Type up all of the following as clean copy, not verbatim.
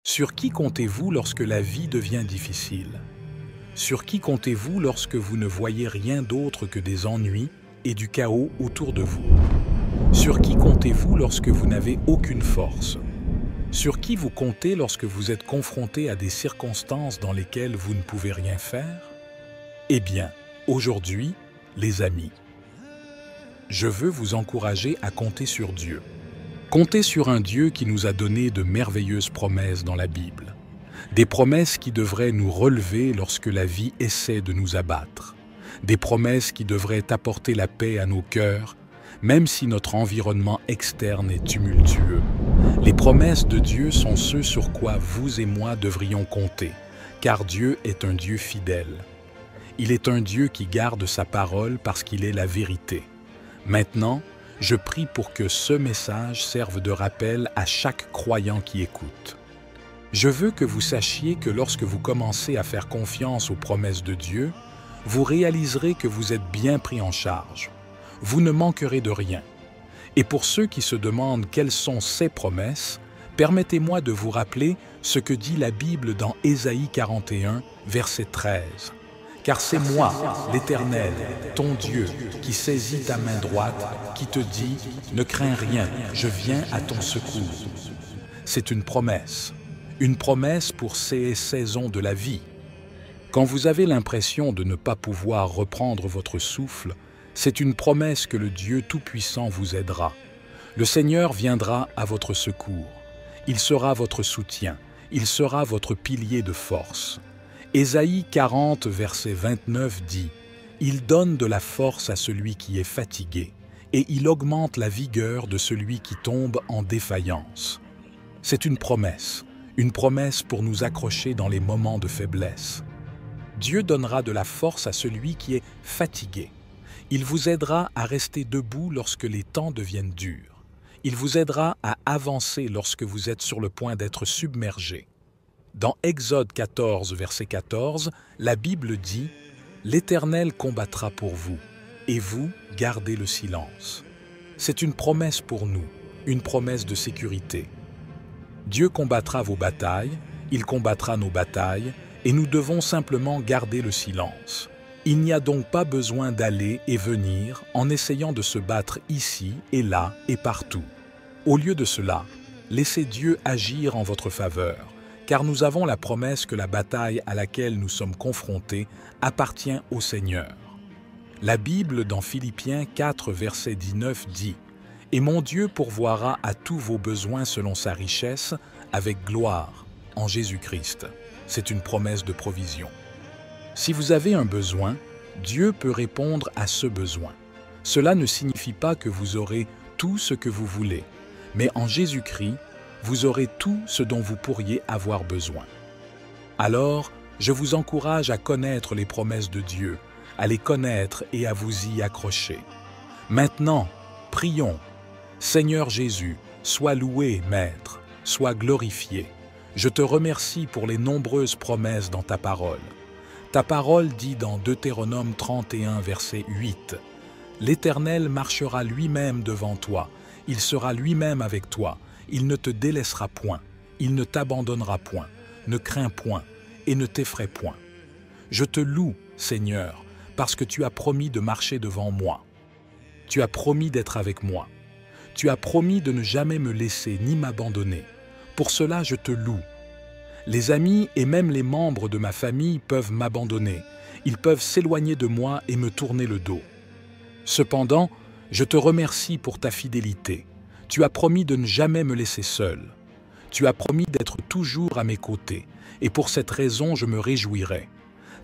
Sur qui comptez-vous lorsque la vie devient difficile? Sur qui comptez-vous lorsque vous ne voyez rien d'autre que des ennuis et du chaos autour de vous? Sur qui comptez-vous lorsque vous n'avez aucune force? Sur qui vous comptez lorsque vous êtes confronté à des circonstances dans lesquelles vous ne pouvez rien faire? Eh bien, aujourd'hui, les amis, je veux vous encourager à compter sur Dieu. Comptez sur un Dieu qui nous a donné de merveilleuses promesses dans la Bible. Des promesses qui devraient nous relever lorsque la vie essaie de nous abattre. Des promesses qui devraient apporter la paix à nos cœurs, même si notre environnement externe est tumultueux. Les promesses de Dieu sont ceux sur quoi vous et moi devrions compter, car Dieu est un Dieu fidèle. Il est un Dieu qui garde sa parole parce qu'il est la vérité. Maintenant, je prie pour que ce message serve de rappel à chaque croyant qui écoute. Je veux que vous sachiez que lorsque vous commencez à faire confiance aux promesses de Dieu, vous réaliserez que vous êtes bien pris en charge. Vous ne manquerez de rien. Et pour ceux qui se demandent quelles sont ces promesses, permettez-moi de vous rappeler ce que dit la Bible dans Ésaïe 41, verset 13. « Car c'est moi, l'Éternel, ton Dieu, qui saisis ta main droite, qui te dit « Ne crains rien, je viens à ton secours ». C'est une promesse pour ces saisons de la vie. Quand vous avez l'impression de ne pas pouvoir reprendre votre souffle, c'est une promesse que le Dieu Tout-Puissant vous aidera. Le Seigneur viendra à votre secours. Il sera votre soutien. Il sera votre pilier de force. Ésaïe 40, verset 29 dit « Il donne de la force à celui qui est fatigué, et il augmente la vigueur de celui qui tombe en défaillance. » C'est une promesse pour nous accrocher dans les moments de faiblesse. Dieu donnera de la force à celui qui est fatigué. Il vous aidera à rester debout lorsque les temps deviennent durs. Il vous aidera à avancer lorsque vous êtes sur le point d'être submergé. Dans Exode 14, verset 14, la Bible dit « L'Éternel combattra pour vous, et vous gardez le silence. » C'est une promesse pour nous, une promesse de sécurité. Dieu combattra vos batailles, il combattra nos batailles, et nous devons simplement garder le silence. Il n'y a donc pas besoin d'aller et venir en essayant de se battre ici et là et partout. Au lieu de cela, laissez Dieu agir en votre faveur, car nous avons la promesse que la bataille à laquelle nous sommes confrontés appartient au Seigneur. La Bible dans Philippiens 4, verset 19 dit « Et mon Dieu pourvoira à tous vos besoins selon sa richesse, avec gloire, en Jésus-Christ. » C'est une promesse de provision. Si vous avez un besoin, Dieu peut répondre à ce besoin. Cela ne signifie pas que vous aurez tout ce que vous voulez, mais en Jésus-Christ, vous aurez tout ce dont vous pourriez avoir besoin. Alors, je vous encourage à connaître les promesses de Dieu, à les connaître et à vous y accrocher. Maintenant, prions. Seigneur Jésus, sois loué, Maître, sois glorifié. Je te remercie pour les nombreuses promesses dans ta parole. Ta parole dit dans Deutéronome 31, verset 8, « L'Éternel marchera lui-même devant toi, il sera lui-même avec toi. Il ne te délaissera point, il ne t'abandonnera point, ne crains point et ne t'effraie point. Je te loue, Seigneur, parce que tu as promis de marcher devant moi. Tu as promis d'être avec moi. Tu as promis de ne jamais me laisser ni m'abandonner. Pour cela, je te loue. Les amis et même les membres de ma famille peuvent m'abandonner. Ils peuvent s'éloigner de moi et me tourner le dos. Cependant, je te remercie pour ta fidélité. Tu as promis de ne jamais me laisser seul. Tu as promis d'être toujours à mes côtés, et pour cette raison je me réjouirai.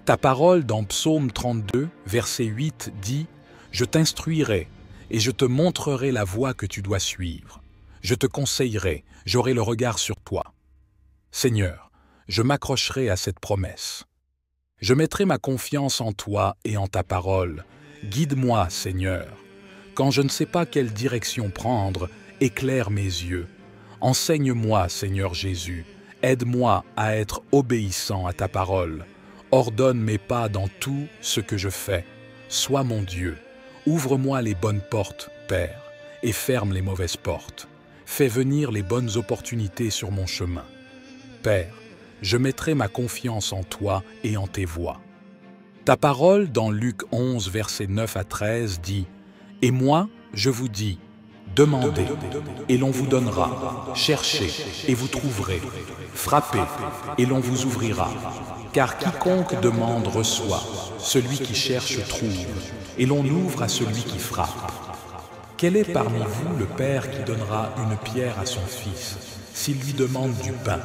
Ta parole dans Psaume 32, verset 8 dit « Je t'instruirai, et je te montrerai la voie que tu dois suivre. Je te conseillerai, j'aurai le regard sur toi. » Seigneur, je m'accrocherai à cette promesse. Je mettrai ma confiance en toi et en ta parole. Guide-moi, Seigneur. Quand je ne sais pas quelle direction prendre, éclaire mes yeux. Enseigne-moi, Seigneur Jésus. Aide-moi à être obéissant à ta parole. Ordonne mes pas dans tout ce que je fais. Sois mon Dieu. Ouvre-moi les bonnes portes, Père, et ferme les mauvaises portes. Fais venir les bonnes opportunités sur mon chemin. Père, je mettrai ma confiance en toi et en tes voies. Ta parole dans Luc 11, versets 9 à 13 dit « Et moi, je vous dis, demandez, et l'on vous donnera, cherchez, et vous trouverez, frappez, et l'on vous ouvrira. Car quiconque demande reçoit, celui qui cherche trouve, et l'on ouvre à celui qui frappe. Quel est parmi vous le père qui donnera une pierre à son fils, s'il lui demande du pain?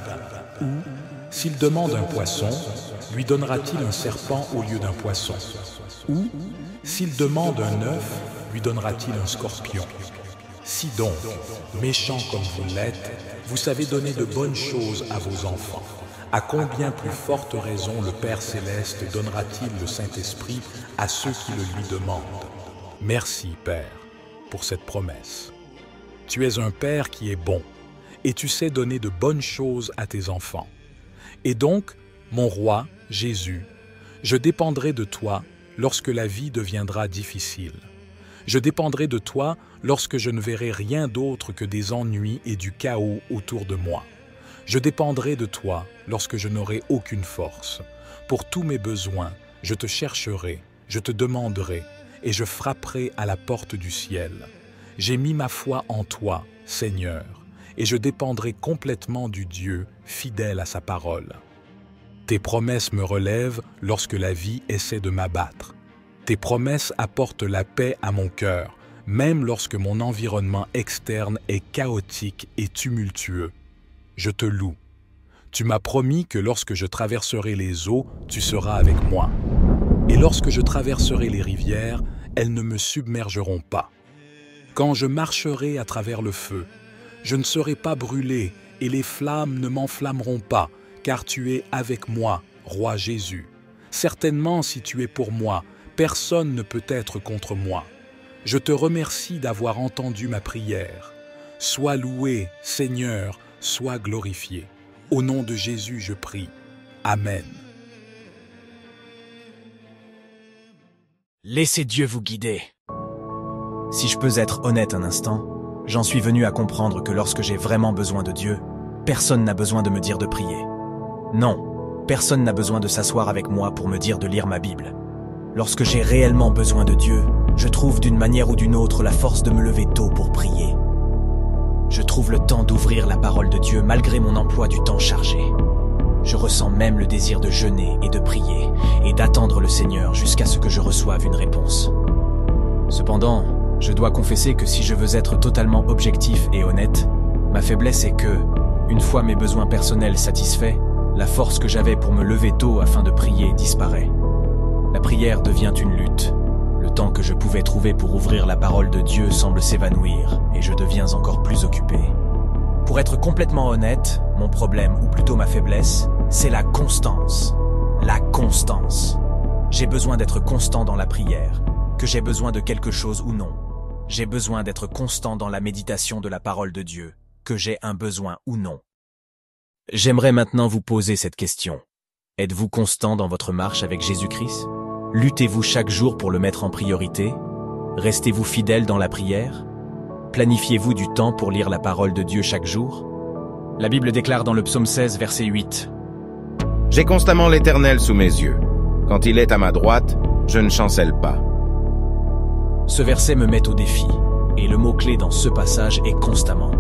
Ou, s'il demande un poisson, lui donnera-t-il un serpent au lieu d'un poisson? Ou, s'il demande un œuf, lui donnera-t-il un scorpion? Si donc, méchants comme vous l'êtes, vous savez donner de bonnes choses à vos enfants, à combien plus forte raison le Père Céleste donnera-t-il le Saint-Esprit à ceux qui le lui demandent? Merci, Père, pour cette promesse. Tu es un Père qui est bon, et tu sais donner de bonnes choses à tes enfants. Et donc, mon roi, Jésus, je dépendrai de toi lorsque la vie deviendra difficile. Je dépendrai de toi lorsque je ne verrai rien d'autre que des ennuis et du chaos autour de moi. Je dépendrai de toi lorsque je n'aurai aucune force. Pour tous mes besoins, je te chercherai, je te demanderai, et je frapperai à la porte du ciel. J'ai mis ma foi en toi, Seigneur, et je dépendrai complètement du Dieu fidèle à sa parole. Tes promesses me relèvent lorsque la vie essaie de m'abattre. Tes promesses apportent la paix à mon cœur, même lorsque mon environnement externe est chaotique et tumultueux. Je te loue. Tu m'as promis que lorsque je traverserai les eaux, tu seras avec moi. Et lorsque je traverserai les rivières, elles ne me submergeront pas. Quand je marcherai à travers le feu, je ne serai pas brûlé et les flammes ne m'enflammeront pas, car tu es avec moi, Roi Jésus. Certainement, si tu es pour moi, personne ne peut être contre moi. Je te remercie d'avoir entendu ma prière. Sois loué, Seigneur, sois glorifié. Au nom de Jésus, je prie. Amen. Laissez Dieu vous guider. Si je peux être honnête un instant, j'en suis venu à comprendre que lorsque j'ai vraiment besoin de Dieu, personne n'a besoin de me dire de prier. Non, personne n'a besoin de s'asseoir avec moi pour me dire de lire ma Bible. Lorsque j'ai réellement besoin de Dieu, je trouve d'une manière ou d'une autre la force de me lever tôt pour prier. Je trouve le temps d'ouvrir la parole de Dieu malgré mon emploi du temps chargé. Je ressens même le désir de jeûner et de prier et d'attendre le Seigneur jusqu'à ce que je reçoive une réponse. Cependant, je dois confesser que si je veux être totalement objectif et honnête, ma faiblesse est que, une fois mes besoins personnels satisfaits, la force que j'avais pour me lever tôt afin de prier disparaît. La prière devient une lutte. Le temps que je pouvais trouver pour ouvrir la parole de Dieu semble s'évanouir et je deviens encore plus occupé. Pour être complètement honnête, mon problème, ou plutôt ma faiblesse, c'est la constance. La constance. J'ai besoin d'être constant dans la prière, que j'ai besoin de quelque chose ou non. J'ai besoin d'être constant dans la méditation de la parole de Dieu, que j'ai un besoin ou non. J'aimerais maintenant vous poser cette question. Êtes-vous constant dans votre marche avec Jésus-Christ? Luttez-vous chaque jour pour le mettre en priorité? Restez-vous fidèle dans la prière? Planifiez-vous du temps pour lire la parole de Dieu chaque jour? La Bible déclare dans le psaume 16, verset 8. « J'ai constamment l'Éternel sous mes yeux. Quand il est à ma droite, je ne chancelle pas. » Ce verset me met au défi, et le mot-clé dans ce passage est constamment.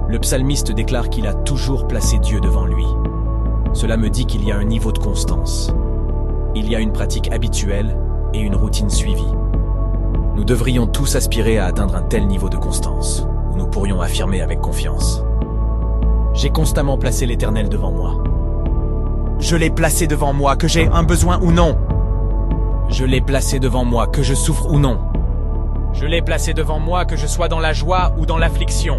Le psalmiste déclare qu'il a toujours placé Dieu devant lui. Cela me dit qu'il y a un niveau de constance. Il y a une pratique habituelle et une routine suivie. Nous devrions tous aspirer à atteindre un tel niveau de constance, où nous pourrions affirmer avec confiance. J'ai constamment placé l'Éternel devant moi. Je l'ai placé devant moi, que j'ai un besoin ou non. Je l'ai placé devant moi, que je souffre ou non. Je l'ai placé devant moi, que je sois dans la joie ou dans l'affliction.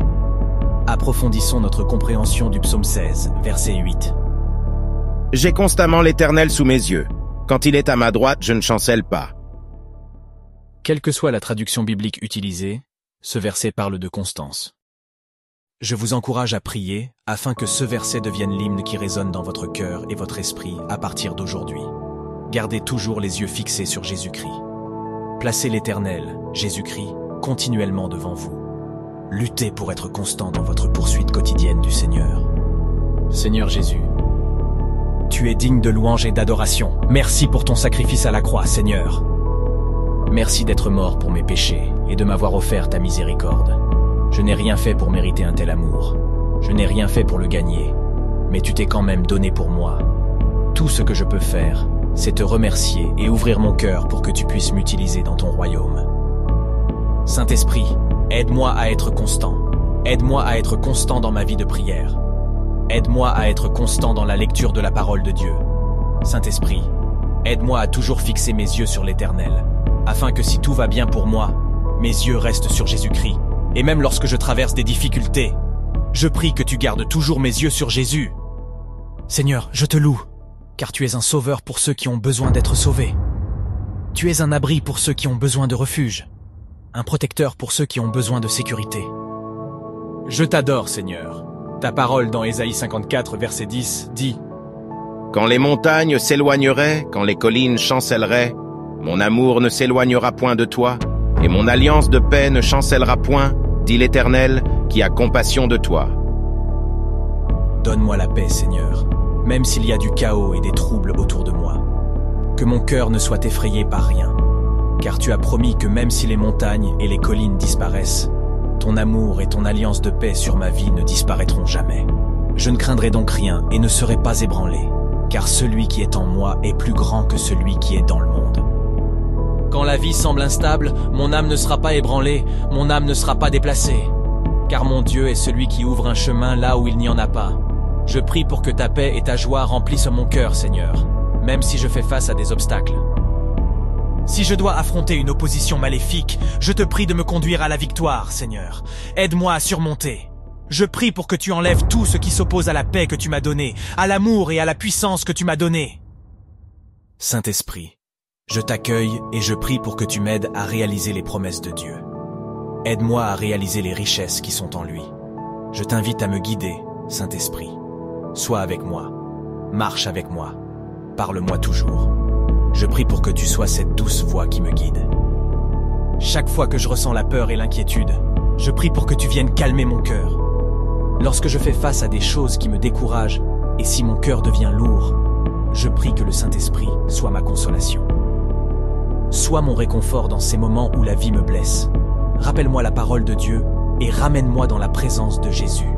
Approfondissons notre compréhension du psaume 16, verset 8. « J'ai constamment l'Éternel sous mes yeux. Quand il est à ma droite, je ne chancelle pas. » Quelle que soit la traduction biblique utilisée, ce verset parle de constance. Je vous encourage à prier afin que ce verset devienne l'hymne qui résonne dans votre cœur et votre esprit à partir d'aujourd'hui. Gardez toujours les yeux fixés sur Jésus-Christ. Placez l'Éternel, Jésus-Christ, continuellement devant vous. Luttez pour être constant dans votre poursuite quotidienne du Seigneur. Seigneur Jésus, tu es digne de louange et d'adoration. Merci pour ton sacrifice à la croix, Seigneur. Merci d'être mort pour mes péchés et de m'avoir offert ta miséricorde. Je n'ai rien fait pour mériter un tel amour. Je n'ai rien fait pour le gagner, mais tu t'es quand même donné pour moi. Tout ce que je peux faire, c'est te remercier et ouvrir mon cœur pour que tu puisses m'utiliser dans ton royaume. Saint-Esprit, aide-moi à être constant. Aide-moi à être constant dans ma vie de prière. Aide-moi à être constant dans la lecture de la parole de Dieu. Saint-Esprit, aide-moi à toujours fixer mes yeux sur l'Éternel, afin que si tout va bien pour moi, mes yeux restent sur Jésus-Christ. Et même lorsque je traverse des difficultés, je prie que tu gardes toujours mes yeux sur Jésus. Seigneur, je te loue, car tu es un sauveur pour ceux qui ont besoin d'être sauvés. Tu es un abri pour ceux qui ont besoin de refuge, un protecteur pour ceux qui ont besoin de sécurité. Je t'adore, Seigneur. Ta parole dans Ésaïe 54, verset 10, dit « Quand les montagnes s'éloigneraient, quand les collines chancelleraient, mon amour ne s'éloignera point de toi, et mon alliance de paix ne chancellera point, dit l'Éternel, qui a compassion de toi. » Donne-moi la paix, Seigneur, même s'il y a du chaos et des troubles autour de moi. Que mon cœur ne soit effrayé par rien, car tu as promis que même si les montagnes et les collines disparaissent, ton amour et ton alliance de paix sur ma vie ne disparaîtront jamais. Je ne craindrai donc rien et ne serai pas ébranlé, car celui qui est en moi est plus grand que celui qui est dans le monde. Quand la vie semble instable, mon âme ne sera pas ébranlée, mon âme ne sera pas déplacée, car mon Dieu est celui qui ouvre un chemin là où il n'y en a pas. Je prie pour que ta paix et ta joie remplissent mon cœur, Seigneur, même si je fais face à des obstacles. Si je dois affronter une opposition maléfique, je te prie de me conduire à la victoire, Seigneur. Aide-moi à surmonter. Je prie pour que tu enlèves tout ce qui s'oppose à la paix que tu m'as donnée, à l'amour et à la puissance que tu m'as donnée. Saint-Esprit, je t'accueille et je prie pour que tu m'aides à réaliser les promesses de Dieu. Aide-moi à réaliser les richesses qui sont en lui. Je t'invite à me guider, Saint-Esprit. Sois avec moi, marche avec moi, parle-moi toujours. Je prie pour que tu sois cette douce voix qui me guide. Chaque fois que je ressens la peur et l'inquiétude, je prie pour que tu viennes calmer mon cœur. Lorsque je fais face à des choses qui me découragent, et si mon cœur devient lourd, je prie que le Saint-Esprit soit ma consolation. Sois mon réconfort dans ces moments où la vie me blesse. Rappelle-moi la parole de Dieu et ramène-moi dans la présence de Jésus.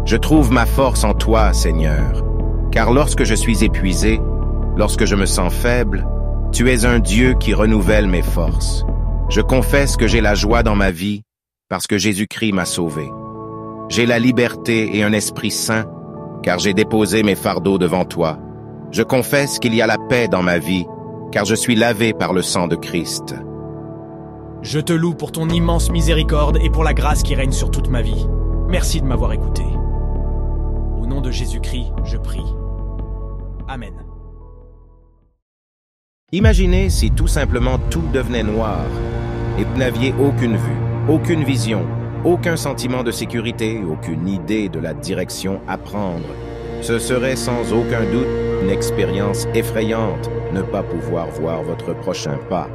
Je trouve ma force en toi, Seigneur, car lorsque je suis épuisé, lorsque je me sens faible, tu es un Dieu qui renouvelle mes forces. Je confesse que j'ai la joie dans ma vie parce que Jésus-Christ m'a sauvé. J'ai la liberté et un esprit saint car j'ai déposé mes fardeaux devant toi. Je confesse qu'il y a la paix dans ma vie car je suis lavé par le sang de Christ. Je te loue pour ton immense miséricorde et pour la grâce qui règne sur toute ma vie. Merci de m'avoir écouté. Au nom de Jésus-Christ, je prie. Amen. Imaginez si tout simplement tout devenait noir et vous n'aviez aucune vue, aucune vision, aucun sentiment de sécurité, aucune idée de la direction à prendre. Ce serait sans aucun doute une expérience effrayante, ne pas pouvoir voir votre prochain pas,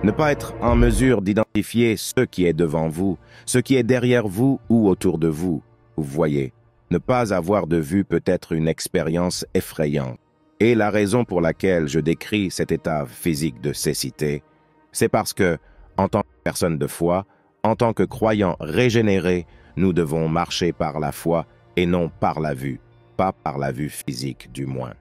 ne pas être en mesure d'identifier ce qui est devant vous, ce qui est derrière vous ou autour de vous. Vous voyez, ne pas avoir de vue peut être une expérience effrayante. Et la raison pour laquelle je décris cet état physique de cécité, c'est parce que, en tant que personne de foi, en tant que croyants régénérés, nous devons marcher par la foi et non par la vue, pas par la vue physique du moins.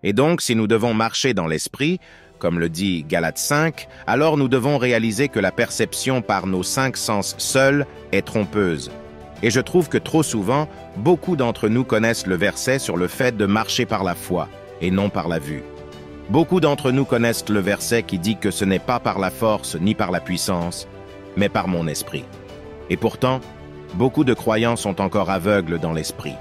Et donc, si nous devons marcher dans l'esprit, comme le dit Galates 5, alors nous devons réaliser que la perception par nos 5 sens seuls est trompeuse. Et je trouve que trop souvent, beaucoup d'entre nous connaissent le verset sur le fait de marcher par la foi et non par la vue. Beaucoup d'entre nous connaissent le verset qui dit que ce n'est pas par la force ni par la puissance, mais par mon esprit. Et pourtant, beaucoup de croyants sont encore aveugles dans l'esprit.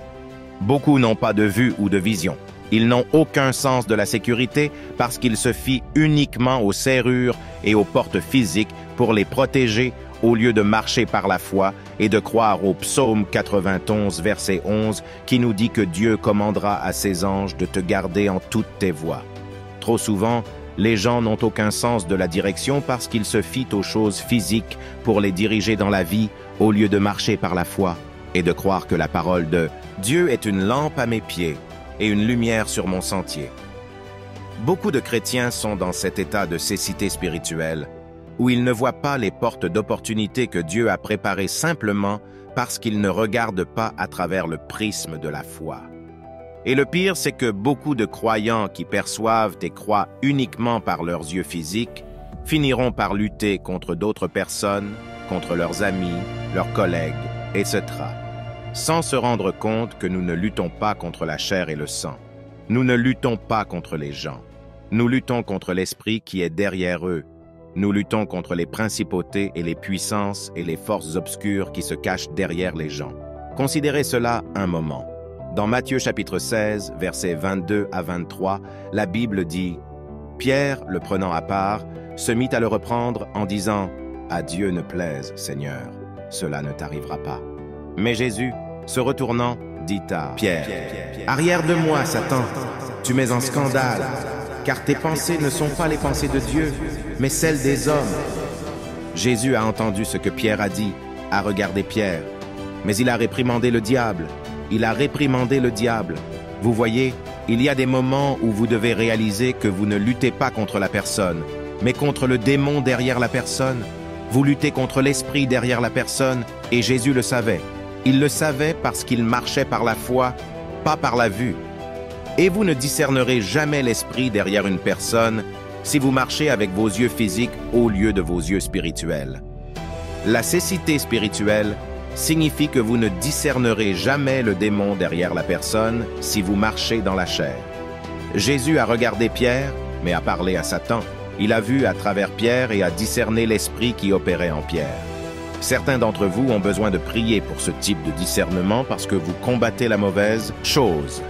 Beaucoup n'ont pas de vue ou de vision. Ils n'ont aucun sens de la sécurité parce qu'ils se fient uniquement aux serrures et aux portes physiques pour les protéger au lieu de marcher par la foi et de croire au psaume 91, verset 11, qui nous dit que Dieu commandera à ses anges de te garder en toutes tes voies. Trop souvent, les gens n'ont aucun sens de la direction parce qu'ils se fient aux choses physiques pour les diriger dans la vie au lieu de marcher par la foi et de croire que la parole de « Dieu est une lampe à mes pieds et une lumière sur mon sentier ». Beaucoup de chrétiens sont dans cet état de cécité spirituelle où ils ne voient pas les portes d'opportunité que Dieu a préparées simplement parce qu'ils ne regardent pas à travers le prisme de la foi. Et le pire, c'est que beaucoup de croyants qui perçoivent et croient uniquement par leurs yeux physiques finiront par lutter contre d'autres personnes, contre leurs amis, leurs collègues, etc., sans se rendre compte que nous ne luttons pas contre la chair et le sang. Nous ne luttons pas contre les gens. Nous luttons contre l'esprit qui est derrière eux. Nous luttons contre les principautés et les puissances et les forces obscures qui se cachent derrière les gens. Considérez cela un moment. Dans Matthieu chapitre 16, versets 22 à 23, la Bible dit « Pierre, le prenant à part, se mit à le reprendre en disant « À Dieu ne plaise, Seigneur, cela ne t'arrivera pas. » Mais Jésus, se retournant, dit à Pierre « Arrière de moi, Satan, tu mets en scandale, car tes pensées ne sont pas les pensées de Dieu, mais celles des hommes. » Jésus a entendu ce que Pierre a dit, a regardé Pierre, mais il a réprimandé le diable. Il a réprimandé le diable. Vous voyez, il y a des moments où vous devez réaliser que vous ne luttez pas contre la personne, mais contre le démon derrière la personne. Vous luttez contre l'esprit derrière la personne, et Jésus le savait. Il le savait parce qu'il marchait par la foi, pas par la vue. Et vous ne discernerez jamais l'esprit derrière une personne si vous marchez avec vos yeux physiques au lieu de vos yeux spirituels. La cécité spirituelle signifie que vous ne discernerez jamais le démon derrière la personne si vous marchez dans la chair. Jésus a regardé Pierre, mais a parlé à Satan. Il a vu à travers Pierre et a discerné l'esprit qui opérait en Pierre. Certains d'entre vous ont besoin de prier pour ce type de discernement parce que vous combattez la mauvaise chose.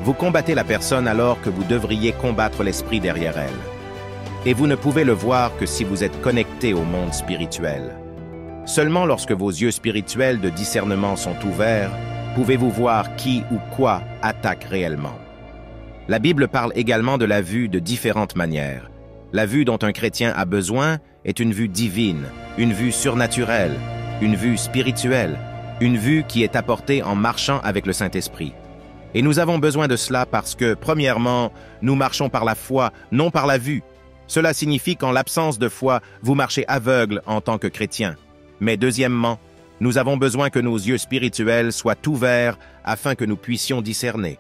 Vous combattez la personne alors que vous devriez combattre l'esprit derrière elle. Et vous ne pouvez le voir que si vous êtes connecté au monde spirituel. Seulement lorsque vos yeux spirituels de discernement sont ouverts, pouvez-vous voir qui ou quoi attaque réellement. La Bible parle également de la vue de différentes manières. La vue dont un chrétien a besoin est une vue divine, une vue surnaturelle, une vue spirituelle, une vue qui est apportée en marchant avec le Saint-Esprit. Et nous avons besoin de cela parce que, premièrement, nous marchons par la foi, non par la vue. Cela signifie qu'en l'absence de foi, vous marchez aveugle en tant que chrétien. Mais deuxièmement, nous avons besoin que nos yeux spirituels soient ouverts afin que nous puissions discerner.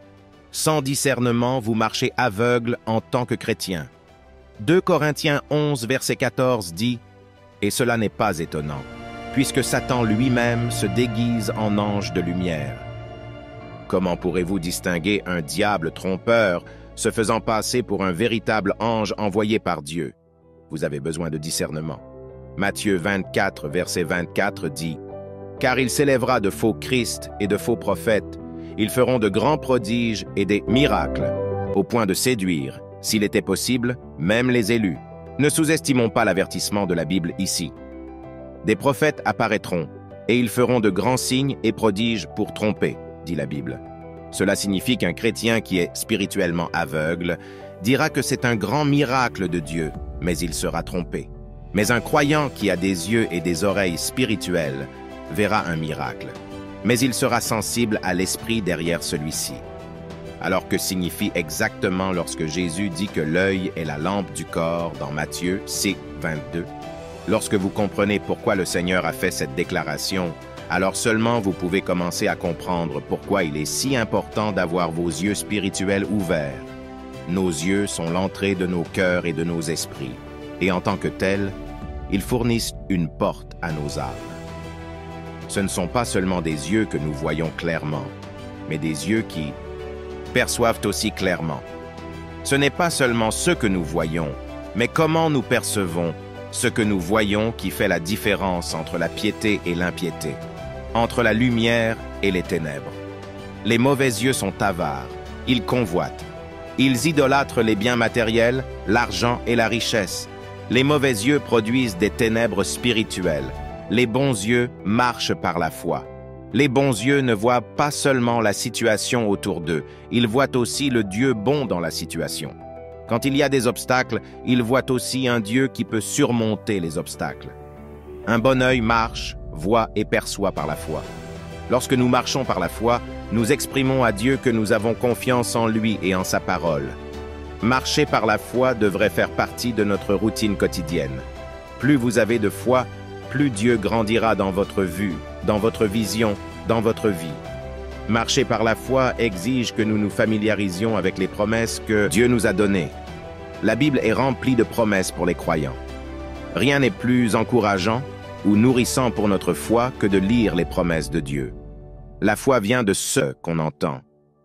Sans discernement, vous marchez aveugle en tant que chrétien. 2 Corinthiens 11, verset 14 dit « Et cela n'est pas étonnant, puisque Satan lui-même se déguise en ange de lumière. » Comment pourrez-vous distinguer un diable trompeur se faisant passer pour un véritable ange envoyé par Dieu? Vous avez besoin de discernement. Matthieu 24, verset 24 dit « Car il s'élèvera de faux Christ et de faux prophètes. Ils feront de grands prodiges et des miracles, au point de séduire, s'il était possible, même les élus. » Ne sous-estimons pas l'avertissement de la Bible ici. Des prophètes apparaîtront, et ils feront de grands signes et prodiges pour tromper, dit la Bible. Cela signifie qu'un chrétien qui est spirituellement aveugle dira que c'est un grand miracle de Dieu, mais il sera trompé. Mais un croyant qui a des yeux et des oreilles spirituelles verra un miracle, mais il sera sensible à l'esprit derrière celui-ci. Alors que signifie exactement lorsque Jésus dit que l'œil est la lampe du corps dans Matthieu 6, 22? Lorsque vous comprenez pourquoi le Seigneur a fait cette déclaration, alors seulement vous pouvez commencer à comprendre pourquoi il est si important d'avoir vos yeux spirituels ouverts. Nos yeux sont l'entrée de nos cœurs et de nos esprits, et en tant que tels, ils fournissent une porte à nos âmes. Ce ne sont pas seulement des yeux que nous voyons clairement, mais des yeux qui perçoivent aussi clairement. Ce n'est pas seulement ce que nous voyons, mais comment nous percevons ce que nous voyons qui fait la différence entre la piété et l'impiété, entre la lumière et les ténèbres. Les mauvais yeux sont avares, ils convoitent. Ils idolâtrent les biens matériels, l'argent et la richesse. Les mauvais yeux produisent des ténèbres spirituelles. Les bons yeux marchent par la foi. Les bons yeux ne voient pas seulement la situation autour d'eux, ils voient aussi le Dieu bon dans la situation. Quand il y a des obstacles, ils voient aussi un Dieu qui peut surmonter les obstacles. Un bon œil marche, voit et perçoit par la foi. Lorsque nous marchons par la foi, nous exprimons à Dieu que nous avons confiance en lui et en sa parole. Marcher par la foi devrait faire partie de notre routine quotidienne. Plus vous avez de foi, plus Dieu grandira dans votre vue, dans votre vision, dans votre vie. Marcher par la foi exige que nous nous familiarisions avec les promesses que Dieu nous a données. La Bible est remplie de promesses pour les croyants. Rien n'est plus encourageant ou nourrissant pour notre foi que de lire les promesses de Dieu. La foi vient de ce qu'on entend,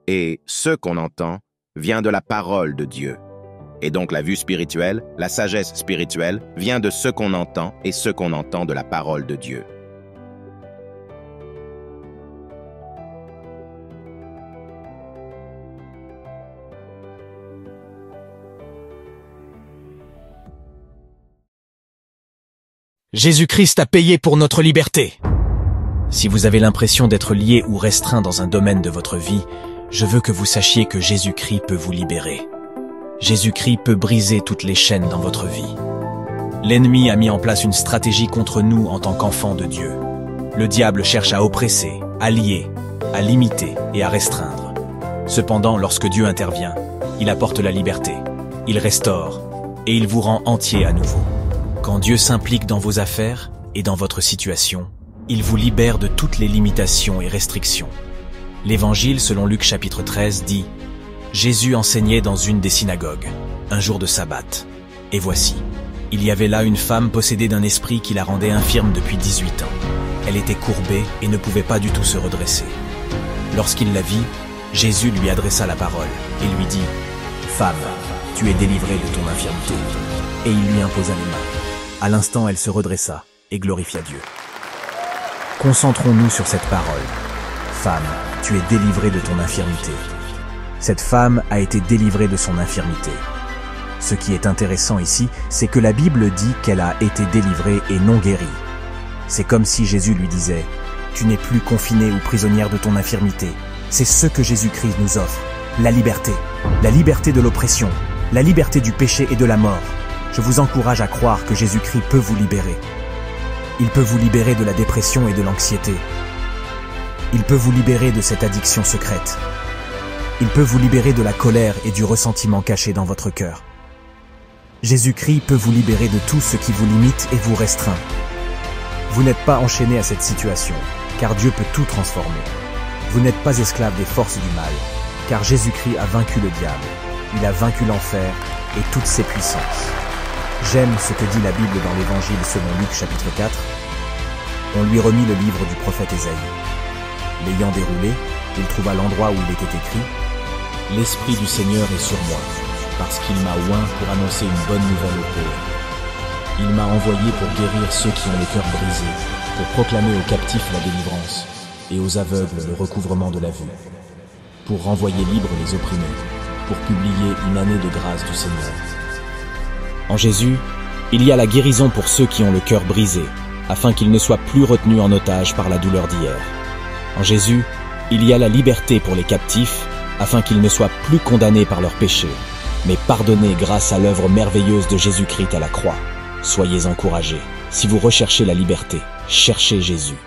et ce qu'on entend vient de la parole de Dieu. Et donc la vue spirituelle, la sagesse spirituelle, vient de ce qu'on entend et ce qu'on entend de la parole de Dieu. Jésus-Christ a payé pour notre liberté. Si vous avez l'impression d'être lié ou restreint dans un domaine de votre vie, je veux que vous sachiez que Jésus-Christ peut vous libérer. Jésus-Christ peut briser toutes les chaînes dans votre vie. L'ennemi a mis en place une stratégie contre nous en tant qu'enfants de Dieu. Le diable cherche à oppresser, à lier, à limiter et à restreindre. Cependant, lorsque Dieu intervient, il apporte la liberté, il restaure et il vous rend entier à nouveau. Quand Dieu s'implique dans vos affaires et dans votre situation, il vous libère de toutes les limitations et restrictions. L'Évangile, selon Luc chapitre 13, dit « Jésus enseignait dans une des synagogues, un jour de sabbat. Et voici, il y avait là une femme possédée d'un esprit qui la rendait infirme depuis 18 ans. Elle était courbée et ne pouvait pas du tout se redresser. Lorsqu'il la vit, Jésus lui adressa la parole et lui dit « Femme, tu es délivrée de ton infirmité. » Et il lui imposa les mains. À l'instant, elle se redressa et glorifia Dieu. Concentrons-nous sur cette parole. Femme, tu es délivrée de ton infirmité. Cette femme a été délivrée de son infirmité. Ce qui est intéressant ici, c'est que la Bible dit qu'elle a été délivrée et non guérie. C'est comme si Jésus lui disait « Tu n'es plus confinée ou prisonnière de ton infirmité. » C'est ce que Jésus-Christ nous offre, la liberté de l'oppression, la liberté du péché et de la mort. Je vous encourage à croire que Jésus-Christ peut vous libérer. Il peut vous libérer de la dépression et de l'anxiété. Il peut vous libérer de cette addiction secrète. Il peut vous libérer de la colère et du ressentiment caché dans votre cœur. Jésus-Christ peut vous libérer de tout ce qui vous limite et vous restreint. Vous n'êtes pas enchaîné à cette situation, car Dieu peut tout transformer. Vous n'êtes pas esclave des forces du mal, car Jésus-Christ a vaincu le diable. Il a vaincu l'enfer et toutes ses puissances. J'aime ce que dit la Bible dans l'Évangile selon Luc chapitre 4. On lui remit le livre du prophète Ésaïe. L'ayant déroulé, il trouva l'endroit où il était écrit « L'Esprit du Seigneur est sur moi, parce qu'il m'a oint pour annoncer une bonne nouvelle aux pauvres. Il m'a envoyé pour guérir ceux qui ont le cœur brisé, pour proclamer aux captifs la délivrance, et aux aveugles le recouvrement de la vue, pour renvoyer libres les opprimés, pour publier une année de grâce du Seigneur. » En Jésus, il y a la guérison pour ceux qui ont le cœur brisé, afin qu'ils ne soient plus retenus en otage par la douleur d'hier. En Jésus, il y a la liberté pour les captifs, afin qu'ils ne soient plus condamnés par leurs péchés, mais pardonnés grâce à l'œuvre merveilleuse de Jésus-Christ à la croix. Soyez encouragés. Si vous recherchez la liberté, cherchez Jésus.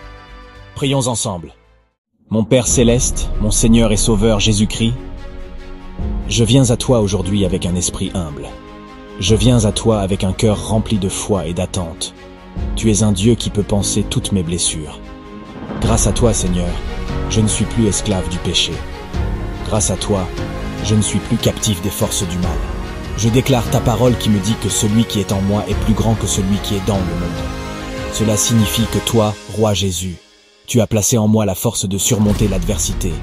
Prions ensemble. Mon Père céleste, mon Seigneur et Sauveur Jésus-Christ, je viens à toi aujourd'hui avec un esprit humble. Je viens à toi avec un cœur rempli de foi et d'attente. Tu es un Dieu qui peut panser toutes mes blessures. Grâce à toi, Seigneur, je ne suis plus esclave du péché. Grâce à toi, je ne suis plus captif des forces du mal. Je déclare ta parole qui me dit que celui qui est en moi est plus grand que celui qui est dans le monde. Cela signifie que toi, Roi Jésus, tu as placé en moi la force de surmonter l'adversité,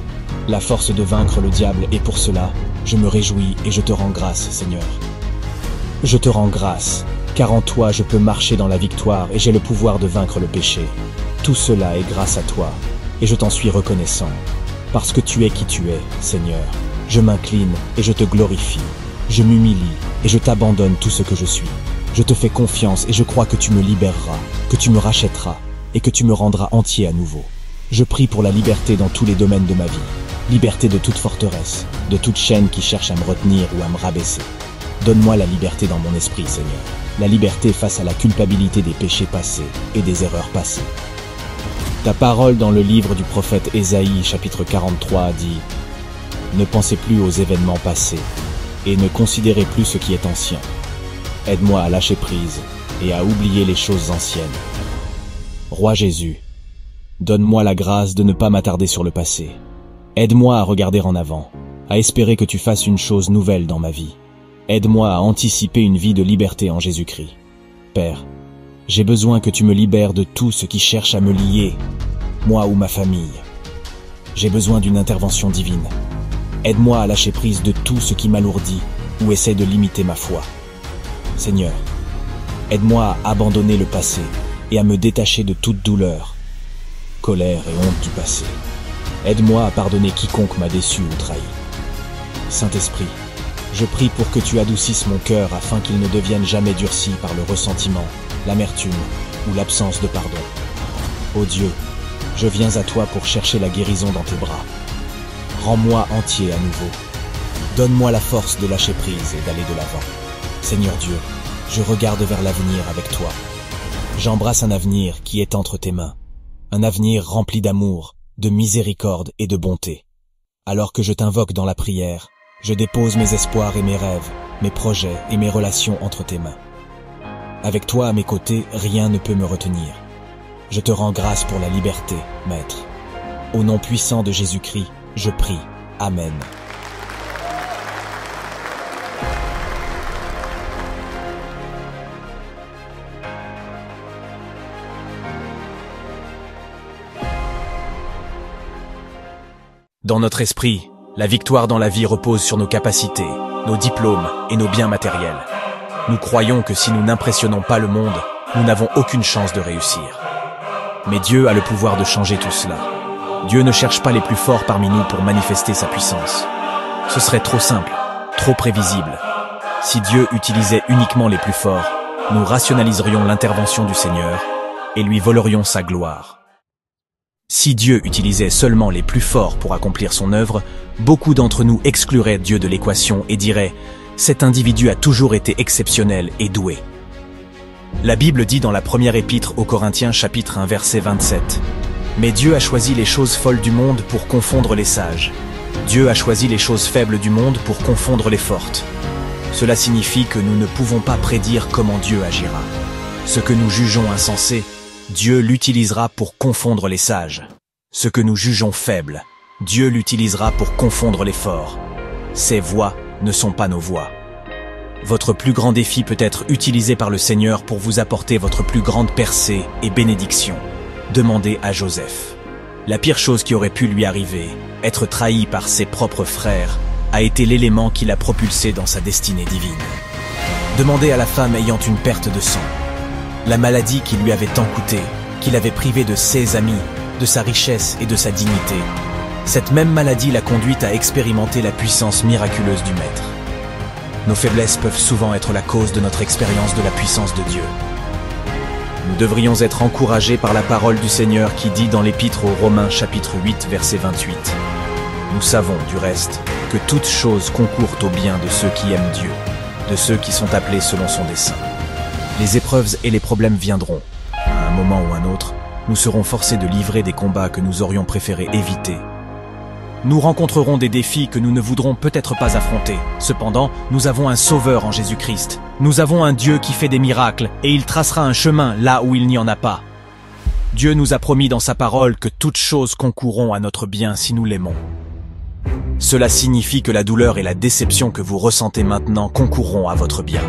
la force de vaincre le diable, et pour cela, je me réjouis et je te rends grâce, Seigneur. Je te rends grâce, car en toi je peux marcher dans la victoire et j'ai le pouvoir de vaincre le péché. Tout cela est grâce à toi, et je t'en suis reconnaissant. Parce que tu es qui tu es, Seigneur, je m'incline et je te glorifie. Je m'humilie et je t'abandonne tout ce que je suis. Je te fais confiance et je crois que tu me libéreras, que tu me rachèteras et que tu me rendras entier à nouveau. Je prie pour la liberté dans tous les domaines de ma vie. Liberté de toute forteresse, de toute chaîne qui cherche à me retenir ou à me rabaisser. Donne-moi la liberté dans mon esprit, Seigneur. La liberté face à la culpabilité des péchés passés et des erreurs passées. Ta parole dans le livre du prophète Ésaïe, chapitre 43, dit « Ne pensez plus aux événements passés, et ne considérez plus ce qui est ancien. Aide-moi à lâcher prise et à oublier les choses anciennes. Roi Jésus, donne-moi la grâce de ne pas m'attarder sur le passé. Aide-moi à regarder en avant, à espérer que tu fasses une chose nouvelle dans ma vie. Aide-moi à anticiper une vie de liberté en Jésus-Christ. Père, j'ai besoin que tu me libères de tout ce qui cherche à me lier, moi ou ma famille. J'ai besoin d'une intervention divine. Aide-moi à lâcher prise de tout ce qui m'alourdit ou essaie de limiter ma foi. Seigneur, aide-moi à abandonner le passé et à me détacher de toute douleur, colère et honte du passé. Aide-moi à pardonner quiconque m'a déçu ou trahi. Saint-Esprit, je prie pour que tu adoucisses mon cœur afin qu'il ne devienne jamais durci par le ressentiment, l'amertume ou l'absence de pardon. Ô Dieu, je viens à toi pour chercher la guérison dans tes bras. Rends-moi entier à nouveau. Donne-moi la force de lâcher prise et d'aller de l'avant. Seigneur Dieu, je regarde vers l'avenir avec toi. J'embrasse un avenir qui est entre tes mains. Un avenir rempli d'amour, de miséricorde et de bonté. Alors que je t'invoque dans la prière, je dépose mes espoirs et mes rêves, mes projets et mes relations entre tes mains. Avec toi à mes côtés, rien ne peut me retenir. Je te rends grâce pour la liberté, Maître. Au nom puissant de Jésus-Christ, je prie. Amen. Dans notre esprit, la victoire dans la vie repose sur nos capacités, nos diplômes et nos biens matériels. Nous croyons que si nous n'impressionnons pas le monde, nous n'avons aucune chance de réussir. Mais Dieu a le pouvoir de changer tout cela. Dieu ne cherche pas les plus forts parmi nous pour manifester sa puissance. Ce serait trop simple, trop prévisible. Si Dieu utilisait uniquement les plus forts, nous rationaliserions l'intervention du Seigneur et lui volerions sa gloire. Si Dieu utilisait seulement les plus forts pour accomplir son œuvre, beaucoup d'entre nous excluraient Dieu de l'équation et diraient « Cet individu a toujours été exceptionnel et doué ». La Bible dit dans la première épître aux Corinthiens chapitre 1 verset 27 « Mais Dieu a choisi les choses folles du monde pour confondre les sages. Dieu a choisi les choses faibles du monde pour confondre les fortes. Cela signifie que nous ne pouvons pas prédire comment Dieu agira. Ce que nous jugeons insensé, Dieu l'utilisera pour confondre les sages. Ce que nous jugeons faible, Dieu l'utilisera pour confondre les forts. Ses voies ne sont pas nos voies. Votre plus grand défi peut être utilisé par le Seigneur pour vous apporter votre plus grande percée et bénédiction. Demandez à Joseph. La pire chose qui aurait pu lui arriver, être trahi par ses propres frères, a été l'élément qui l'a propulsé dans sa destinée divine. Demandez à la femme ayant une perte de sang. La maladie qui lui avait tant coûté, qui l'avait privé de ses amis, de sa richesse et de sa dignité. Cette même maladie l'a conduite à expérimenter la puissance miraculeuse du Maître. Nos faiblesses peuvent souvent être la cause de notre expérience de la puissance de Dieu. Nous devrions être encouragés par la parole du Seigneur qui dit dans l'Épître aux Romains chapitre 8 verset 28 « Nous savons, du reste, que toutes choses concourent au bien de ceux qui aiment Dieu, de ceux qui sont appelés selon son dessein. » Les épreuves et les problèmes viendront. À un moment ou un autre, nous serons forcés de livrer des combats que nous aurions préféré éviter. Nous rencontrerons des défis que nous ne voudrons peut-être pas affronter. Cependant, nous avons un Sauveur en Jésus-Christ. Nous avons un Dieu qui fait des miracles et il tracera un chemin là où il n'y en a pas. Dieu nous a promis dans sa parole que toutes choses concourront à notre bien si nous l'aimons. Cela signifie que la douleur et la déception que vous ressentez maintenant concourront à votre bien.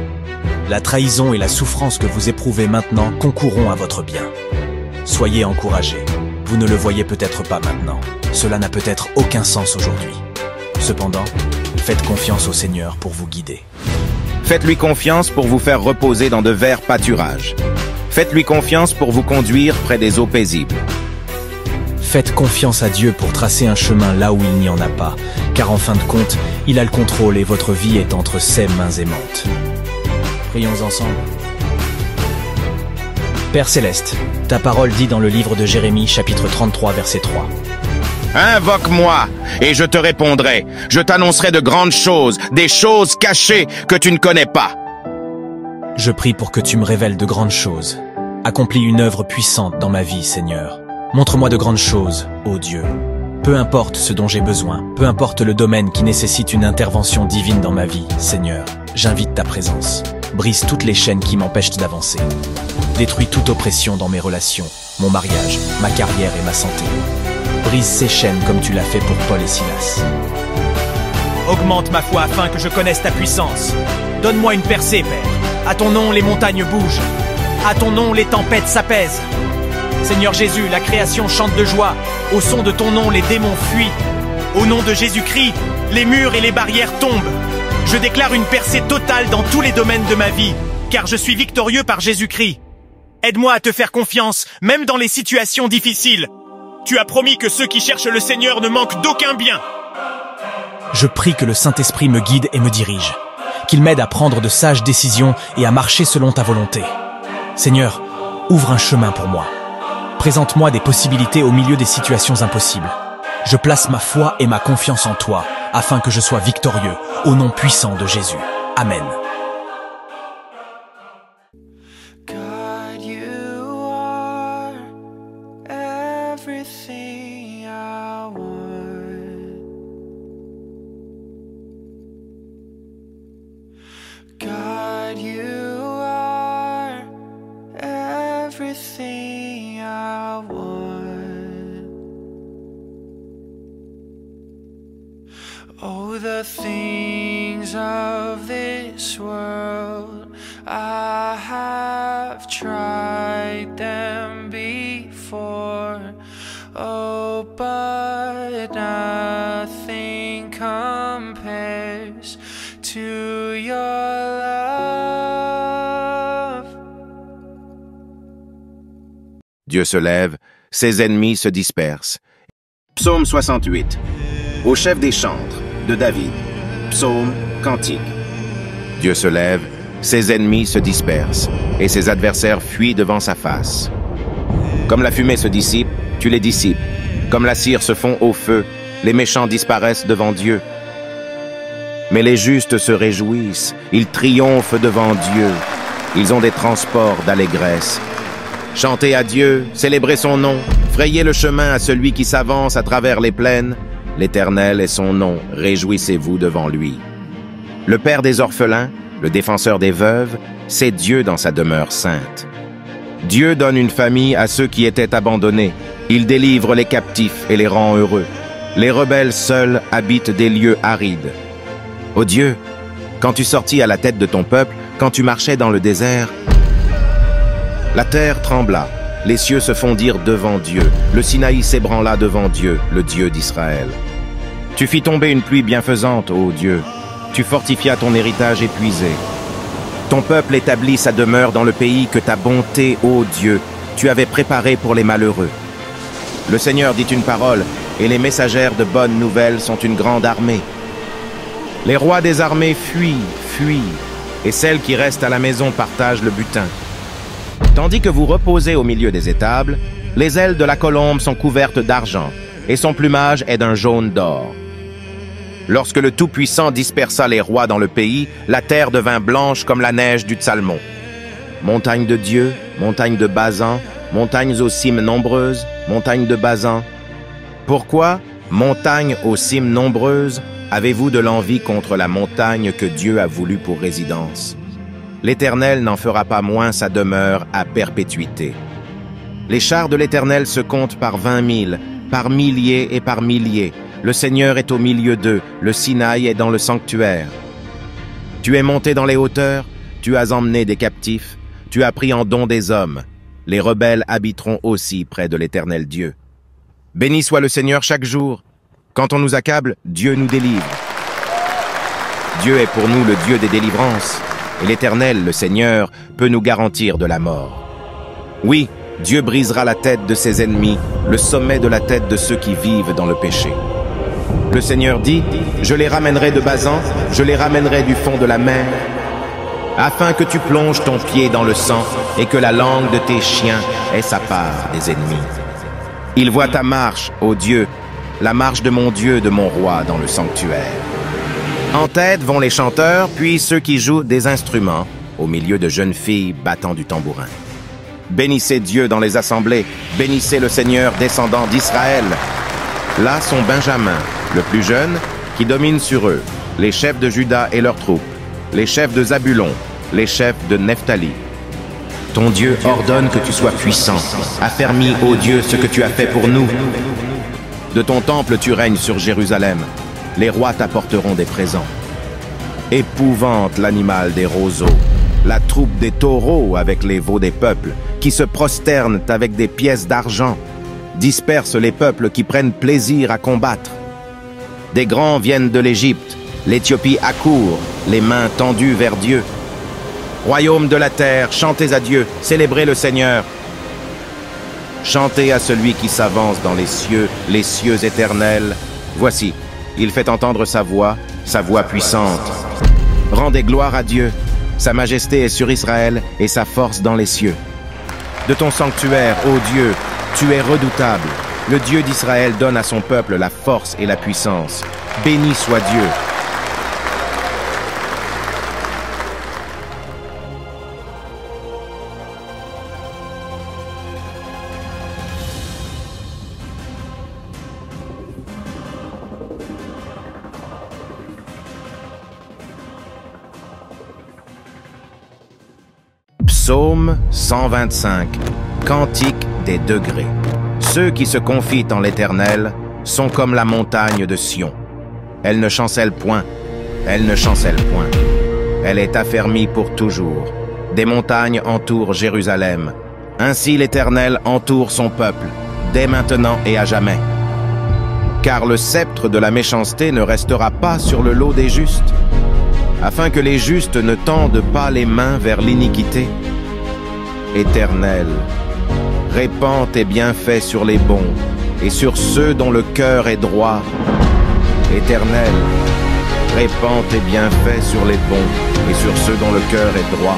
La trahison et la souffrance que vous éprouvez maintenant concourront à votre bien. Soyez encouragés. Vous ne le voyez peut-être pas maintenant. Cela n'a peut-être aucun sens aujourd'hui. Cependant, faites confiance au Seigneur pour vous guider. Faites-lui confiance pour vous faire reposer dans de verts pâturages. Faites-lui confiance pour vous conduire près des eaux paisibles. Faites confiance à Dieu pour tracer un chemin là où il n'y en a pas, car en fin de compte, il a le contrôle et votre vie est entre ses mains aimantes. Prions ensemble. Père Céleste, ta parole dit dans le livre de Jérémie, chapitre 33, verset 3. Invoque-moi, et je te répondrai. Je t'annoncerai de grandes choses, des choses cachées que tu ne connais pas. Je prie pour que tu me révèles de grandes choses. Accomplis une œuvre puissante dans ma vie, Seigneur. Montre-moi de grandes choses, ô Dieu. Peu importe ce dont j'ai besoin, peu importe le domaine qui nécessite une intervention divine dans ma vie, Seigneur, j'invite ta présence. Brise toutes les chaînes qui m'empêchent d'avancer. Détruis toute oppression dans mes relations, mon mariage, ma carrière et ma santé. Brise ces chaînes comme tu l'as fait pour Paul et Silas. Augmente ma foi afin que je connaisse ta puissance. Donne-moi une percée, Père. À ton nom, les montagnes bougent. À ton nom, les tempêtes s'apaisent. Seigneur Jésus, la création chante de joie. Au son de ton nom, les démons fuient. Au nom de Jésus-Christ, les murs et les barrières tombent. Je déclare une percée totale dans tous les domaines de ma vie, car je suis victorieux par Jésus-Christ. Aide-moi à te faire confiance, même dans les situations difficiles. Tu as promis que ceux qui cherchent le Seigneur ne manquent d'aucun bien. Je prie que le Saint-Esprit me guide et me dirige, qu'il m'aide à prendre de sages décisions et à marcher selon ta volonté. Seigneur, ouvre un chemin pour moi. Présente-moi des possibilités au milieu des situations impossibles. Je place ma foi et ma confiance en toi, afin que je sois victorieux, au nom puissant de Jésus. Amen. God, you are everything I want. God, you are everything I want. Oh, the things of this world, I have tried them before. Oh, but nothing compares to your love. Dieu se lève, ses ennemis se dispersent. Psaume 68. Au chef des chantres, de David. Psaume, cantique. Dieu se lève, ses ennemis se dispersent, et ses adversaires fuient devant sa face. Comme la fumée se dissipe, tu les dissipes. Comme la cire se fond au feu, les méchants disparaissent devant Dieu. Mais les justes se réjouissent, ils triomphent devant Dieu. Ils ont des transports d'allégresse. Chantez à Dieu, célébrez son nom, frayez le chemin à celui qui s'avance à travers les plaines. L'Éternel est son nom, réjouissez-vous devant lui. Le Père des orphelins, le défenseur des veuves, c'est Dieu dans sa demeure sainte. Dieu donne une famille à ceux qui étaient abandonnés. Il délivre les captifs et les rend heureux. Les rebelles seuls habitent des lieux arides. Ô Dieu, quand tu sortis à la tête de ton peuple, quand tu marchais dans le désert, la terre trembla, les cieux se fondirent devant Dieu, le Sinaï s'ébranla devant Dieu, le Dieu d'Israël. Tu fis tomber une pluie bienfaisante, ô Dieu, tu fortifias ton héritage épuisé. Ton peuple établit sa demeure dans le pays que ta bonté, ô Dieu, tu avais préparé pour les malheureux. Le Seigneur dit une parole, et les messagères de bonnes nouvelles sont une grande armée. Les rois des armées fuient, et celles qui restent à la maison partagent le butin. Tandis que vous reposez au milieu des étables, les ailes de la colombe sont couvertes d'argent, et son plumage est d'un jaune d'or. Lorsque le Tout-Puissant dispersa les rois dans le pays, la terre devint blanche comme la neige du Tsalmon. Montagne de Dieu, montagne de Bazan, montagnes aux cimes nombreuses, montagne de Bazan. Pourquoi, montagne aux cimes nombreuses, avez-vous de l'envie contre la montagne que Dieu a voulu pour résidence? L'Éternel n'en fera pas moins sa demeure à perpétuité. Les chars de l'Éternel se comptent par 20 000, par milliers et par milliers. Le Seigneur est au milieu d'eux, le Sinaï est dans le sanctuaire. Tu es monté dans les hauteurs, tu as emmené des captifs, tu as pris en don des hommes. Les rebelles habiteront aussi près de l'Éternel Dieu. Béni soit le Seigneur chaque jour. Quand on nous accable, Dieu nous délivre. Dieu est pour nous le Dieu des délivrances. Et l'Éternel, le Seigneur, peut nous garantir de la mort. Oui, Dieu brisera la tête de ses ennemis, le sommet de la tête de ceux qui vivent dans le péché. Le Seigneur dit, « Je les ramènerai de Bazan, je les ramènerai du fond de la mer, afin que tu plonges ton pied dans le sang et que la langue de tes chiens ait sa part des ennemis. Il voit ta marche, ô Dieu, la marche de mon Dieu, de mon roi dans le sanctuaire. » En tête vont les chanteurs, puis ceux qui jouent des instruments, au milieu de jeunes filles battant du tambourin. Bénissez Dieu dans les assemblées, bénissez le Seigneur, descendant d'Israël. Là sont Benjamin, le plus jeune, qui domine sur eux, les chefs de Juda et leurs troupes, les chefs de Zabulon, les chefs de Nephtali. Ton Dieu ordonne que tu sois puissant. Affermis, ô Dieu, ce que tu as fait pour nous. De ton temple tu règnes sur Jérusalem. Les rois t'apporteront des présents. Épouvante l'animal des roseaux, la troupe des taureaux avec les veaux des peuples, qui se prosternent avec des pièces d'argent, disperse les peuples qui prennent plaisir à combattre. Des grands viennent de l'Égypte, l'Éthiopie accourt, les mains tendues vers Dieu. Royaume de la terre, chantez à Dieu, célébrez le Seigneur. Chantez à celui qui s'avance dans les cieux éternels. Voici, il fait entendre sa voix puissante. Rendez gloire à Dieu, sa majesté est sur Israël et sa force dans les cieux. De ton sanctuaire, ô Dieu, tu es redoutable. Le Dieu d'Israël donne à son peuple la force et la puissance. Béni soit Dieu. Psaume 125, Cantique des degrés. Ceux qui se confient en l'Éternel sont comme la montagne de Sion. Elle ne chancelle point, elle ne chancelle point. Elle est affermie pour toujours. Des montagnes entourent Jérusalem. Ainsi l'Éternel entoure son peuple, dès maintenant et à jamais. Car le sceptre de la méchanceté ne restera pas sur le lot des justes, afin que les justes ne tendent pas les mains vers l'iniquité. Éternel, répands tes bienfaits sur les bons et sur ceux dont le cœur est droit. Éternel, répands tes bienfaits sur les bons et sur ceux dont le cœur est droit.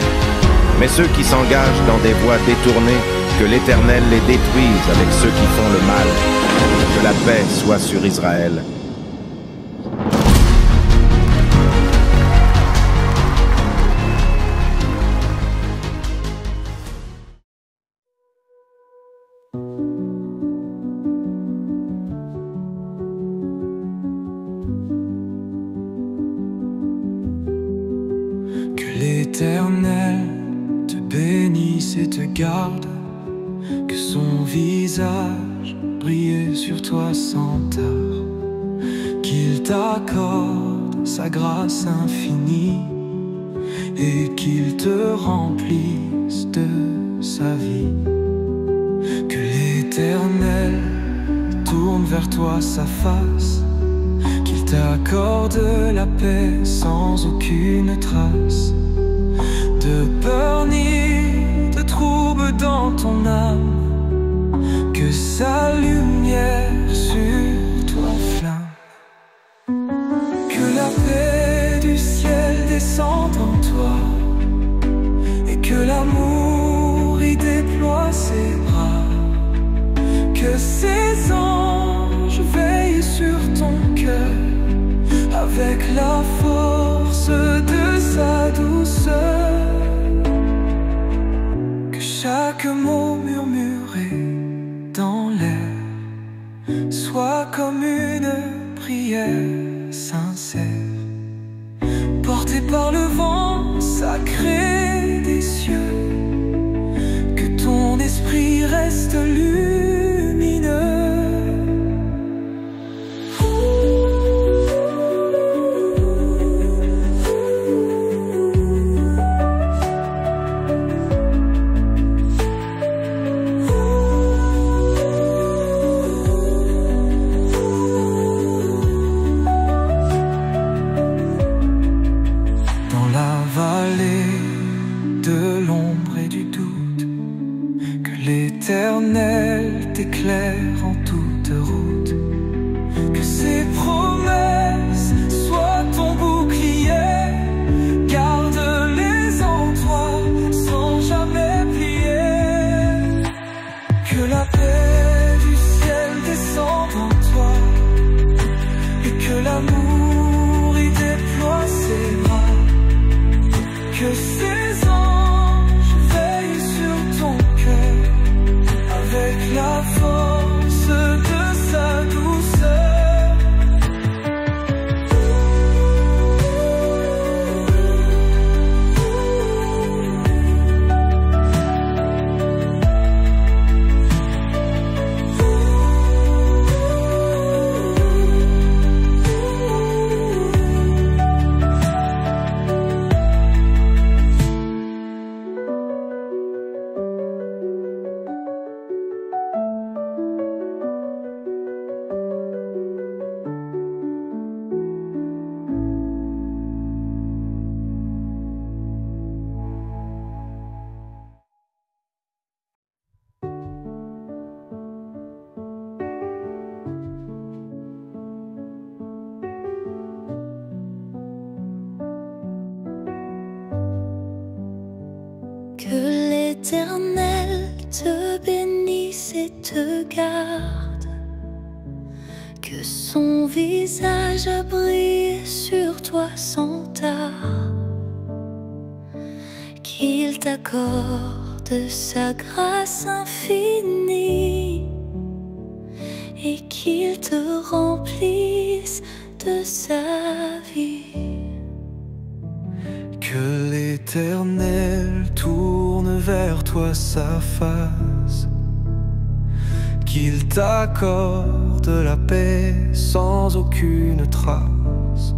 Mais ceux qui s'engagent dans des voies détournées, que l'Éternel les détruise avec ceux qui font le mal. Que la paix soit sur Israël. L'Éternel te bénisse et te garde, que son visage brille sur toi sans tard, qu'il t'accorde sa grâce infinie et qu'il te remplisse de sa vie. Que l'Éternel tourne vers toi sa face, qu'il t'accorde la paix sans aucune trace de peur ni de trouble dans ton âme, que sa lumière sur toi flamme. Que la paix du ciel descende en toi et que l'amour y déploie ses bras, que ses anges veillent sur ton cœur avec la force de sa douceur. Chaque mot murmuré dans l'air soit comme une prière sincère, portée par le vent sacré des cieux. Que ton esprit reste lumineux. De l'ombre et du doute, que l'Éternel l'Éternel te bénisse et te garde, que son visage brille sur toi sans tard, qu'il t'accorde sa grâce infinie et qu'il te remplisse de sa vie. Que l'Éternel tourne vers toi sa face, qu'il t'accorde la paix sans aucune trace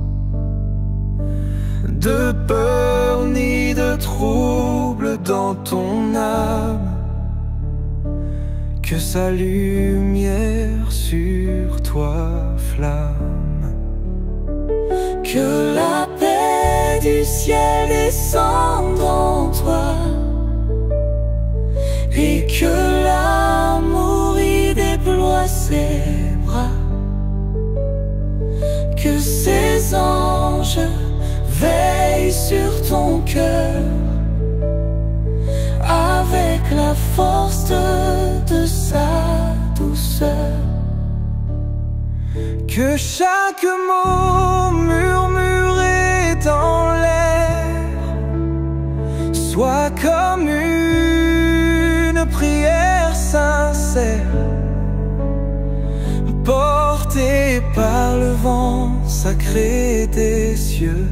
de peur ni de trouble dans ton âme, que sa lumière sur toi flamme. Que la paix du ciel descende en toi, et que l'amour y déploie ses bras, que ses anges veillent sur ton cœur avec la force de sa douceur. Que chaque mot murmuré dans l'air soit comme une prière sincère, portée par le vent sacré des cieux.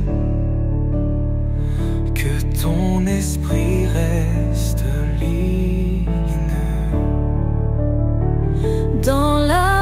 Que ton esprit reste lumineux dans la